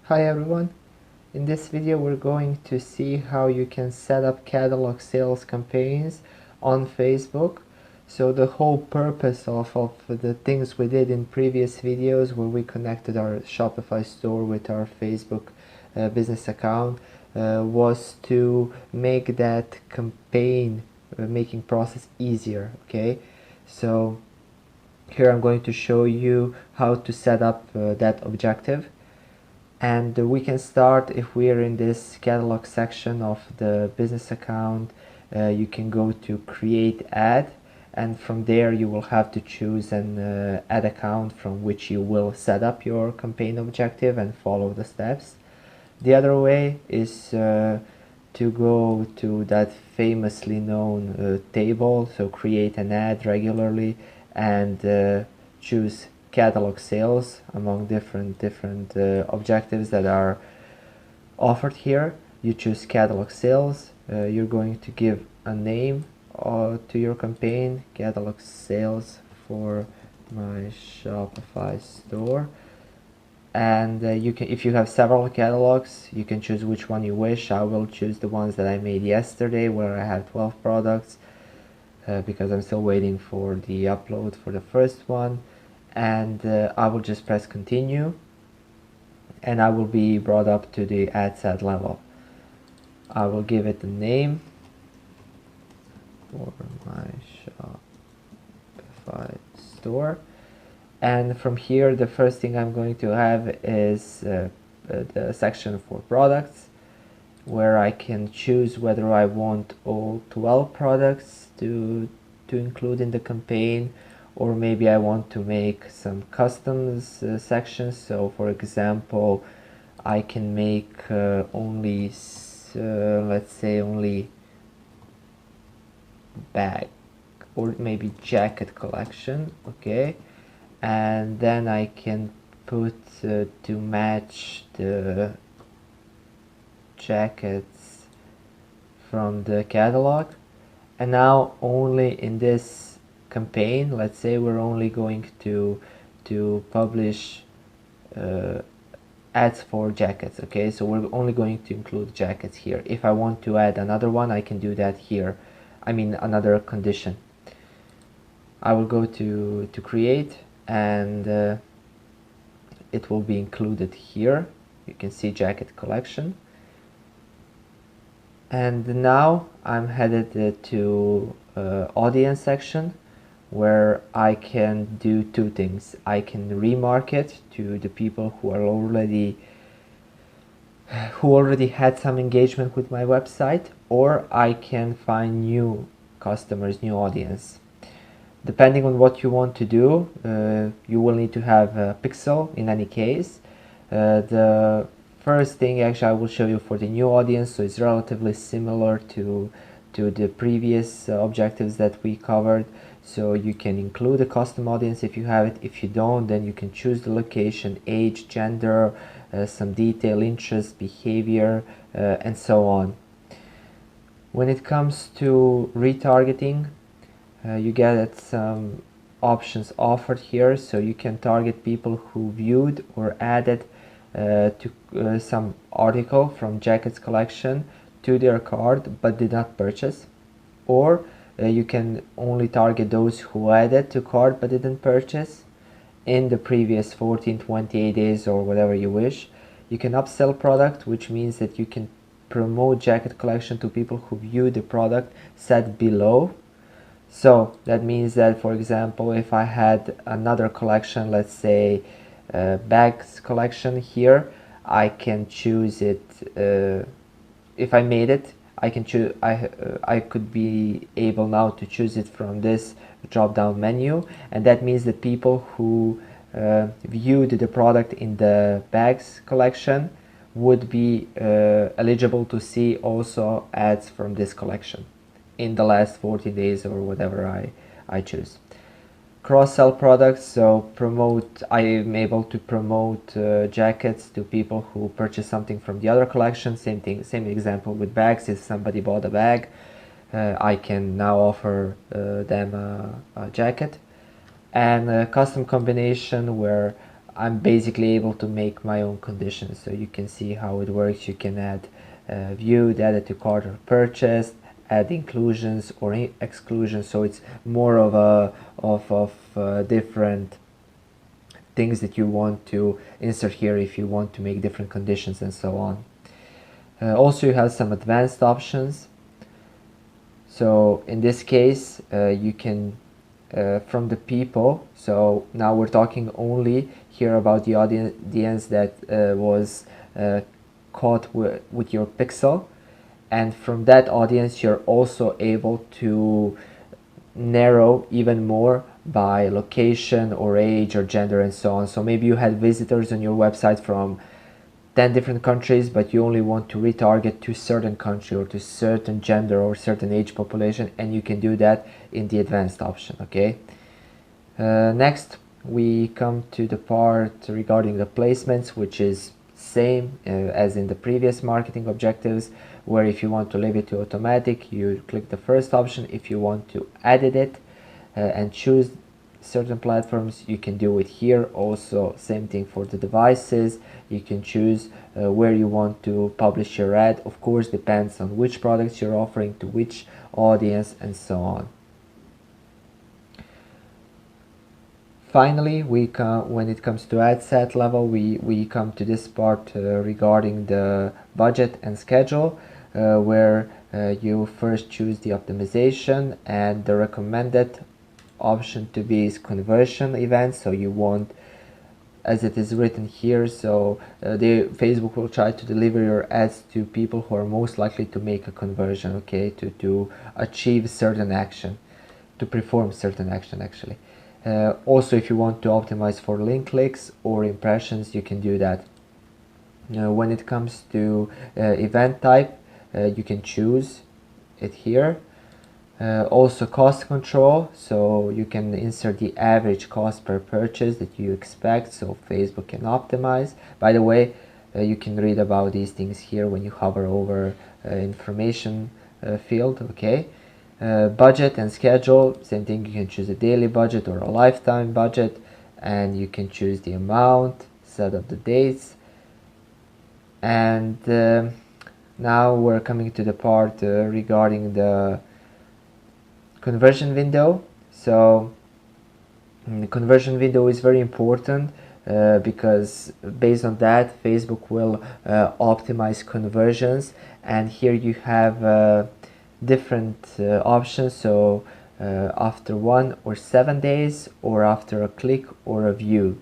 Hi everyone, in this video we're going to see how you can set up catalog sales campaigns on Facebook. So the whole purpose of the things we did in previous videos where we connected our Shopify store with our Facebook business account was to make that campaign making process easier. Okay, so here I'm going to show you how to set up that objective. And we can start if we are in this catalog section of the business account. You can go to create ad, and from there you will have to choose an ad account from which you will set up your campaign objective and follow the steps. The other way is to go to that famously known table, so create an ad regularly and choose catalog sales among different objectives that are offered here. You choose catalog sales. You're going to give a name to your campaign, catalog sales for my Shopify store. And you can, if you have several catalogs, you can choose which one you wish. I will choose the ones that I made yesterday, where I have 12 products, because I'm still waiting for the upload for the first one. And I will just press continue, and I will be brought up to the ad set level. I will give it a name for my Shopify store, and from here the first thing I'm going to have is the section for products, where I can choose whether I want all 12 products to include in the campaign, or maybe I want to make some customs sections. So for example, I can make only let's say only bag or maybe jacket collection. Okay, and then I can put to match the jackets from the catalog. And now only in this campaign, let's say we're only going to publish ads for jackets. Okay, so we're only going to include jackets here. If I want to add another one, I can do that here. I mean another condition. I will go to create, and it will be included here. You can see jacket collection. And now I'm headed to audience section, where I can do two things. I can remarket to the people who already had some engagement with my website, or I can find new customers, new audience. Depending on what you want to do, you will need to have a pixel in any case. The first thing actually I will show you for the new audience, so it's relatively similar to the previous objectives that we covered. So you can include a custom audience if you have it. If you don't, then you can choose the location, age, gender, some detail, interest, behavior, and so on. When it comes to retargeting, you get some options offered here. So you can target people who viewed or added to some article from jackets collection to their cart but did not purchase, or you can only target those who added to cart but didn't purchase in the previous 14, 28 days or whatever you wish. You can upsell product, which means that you can promote jacket collection to people who view the product set below. So that means that, for example, if I had another collection, let's say bags collection here, I can choose it. If I made it, I can choose. I could be able now to choose it from this drop-down menu, and that means that people who viewed the product in the bags collection would be eligible to see also ads from this collection in the last 40 days or whatever I choose. Cross-sell products, so I am able to promote jackets to people who purchase something from the other collection. Same thing, same example with bags. If somebody bought a bag, I can now offer them a jacket. And a custom combination, where I'm basically able to make my own conditions. So you can see how it works. You can add viewed, added to cart or purchased, add inclusions or exclusions. So it's more of a different things that you want to insert here if you want to make different conditions and so on. Also, you have some advanced options. So in this case, you can from the people. So now we're talking only here about the audience that was caught with your pixel, and from that audience you're also able to narrow even more by location or age or gender and so on. So maybe you had visitors on your website from 10 different countries, but you only want to retarget to certain country or to certain gender or certain age population, and you can do that in the advanced option. Okay. Next we come to the part regarding the placements, which is same as in the previous marketing objectives, where if you want to leave it to automatic, you click the first option. If you want to edit it and choose certain platforms, you can do it here. Also same thing for the devices. You can choose where you want to publish your ad. Of course, depends on which products you're offering to which audience and so on. Finally, when it comes to ad set level, we come to this part regarding the budget and schedule, where you first choose the optimization, and the recommended option to be is conversion events. So you want, as it is written here, so Facebook will try to deliver your ads to people who are most likely to make a conversion, okay, to achieve certain action, to perform certain action actually. Also, if you want to optimize for link clicks or impressions, you can do that. When it comes to event type, you can choose it here. Also cost control, so you can insert the average cost per purchase that you expect, so Facebook can optimize. By the way, you can read about these things here when you hover over information field. Okay. Budget and schedule, same thing. You can choose a daily budget or a lifetime budget, and you can choose the amount, set up the dates. And now we're coming to the part regarding the conversion window. So the conversion window is very important because based on that Facebook will optimize conversions, and here you have different options. So after 1 or 7 days, or after a click or a view.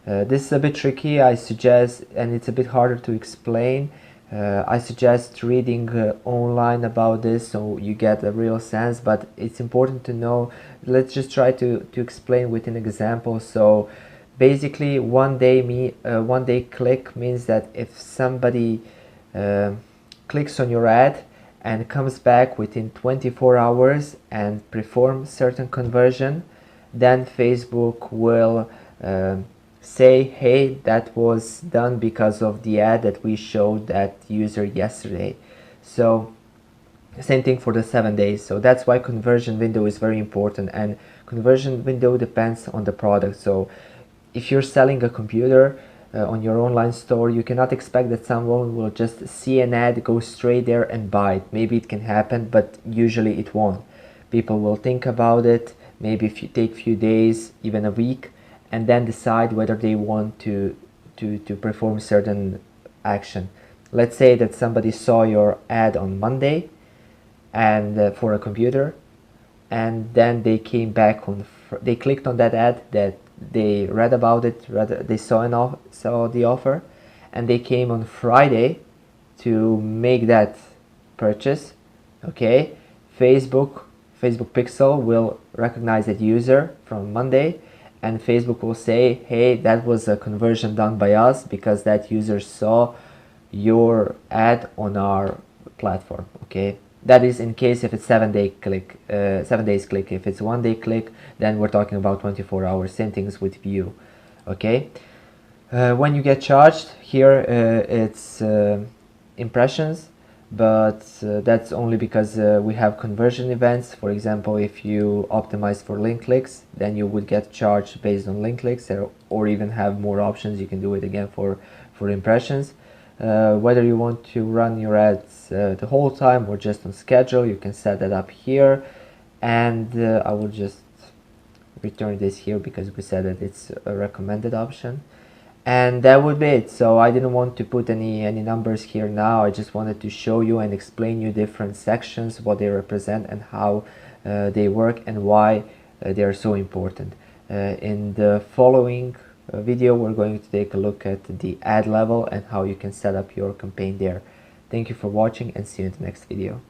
This is a bit tricky, I suggest, and it's a bit harder to explain. I suggest reading online about this so you get a real sense, but it's important to know. Let's just try to explain with an example. So basically, one day click means that if somebody clicks on your ad and comes back within 24 hours and performs certain conversion, then Facebook will say, hey, that was done because of the ad that we showed that user yesterday. So same thing for the 7 days. So that's why conversion window is very important, and conversion window depends on the product. So if you're selling a computer on your online store, you cannot expect that someone will just see an ad, go straight there and buy it. Maybe it can happen, but usually it won't. People will think about it, maybe if you take few days, even a week, and then decide whether they want to perform certain action. Let's say that somebody saw your ad on Monday and for a computer, and then they came back they clicked on that ad, that they read about it, they saw the offer, and they came on Friday to make that purchase. Okay, Facebook Pixel will recognize that user from Monday, and Facebook will say, hey, that was a conversion done by us because that user saw your ad on our platform. Okay, that is in case if it's 7 days click. If it's 1 day click, then we're talking about 24 hours. Same things with view. Okay, when you get charged here, it's impressions. but that's only because we have conversion events. For example, if you optimize for link clicks, then you would get charged based on link clicks, or even have more options. You can do it again for impressions. Whether you want to run your ads the whole time or just on schedule, you can set that up here. And I will just return this here because we said that it's a recommended option. And that would be it. So I didn't want to put any numbers here now. I just wanted to show you and explain you different sections, what they represent and how they work and why they are so important. In the following video, we're going to take a look at the ad level and how you can set up your campaign there. Thank you for watching and see you in the next video.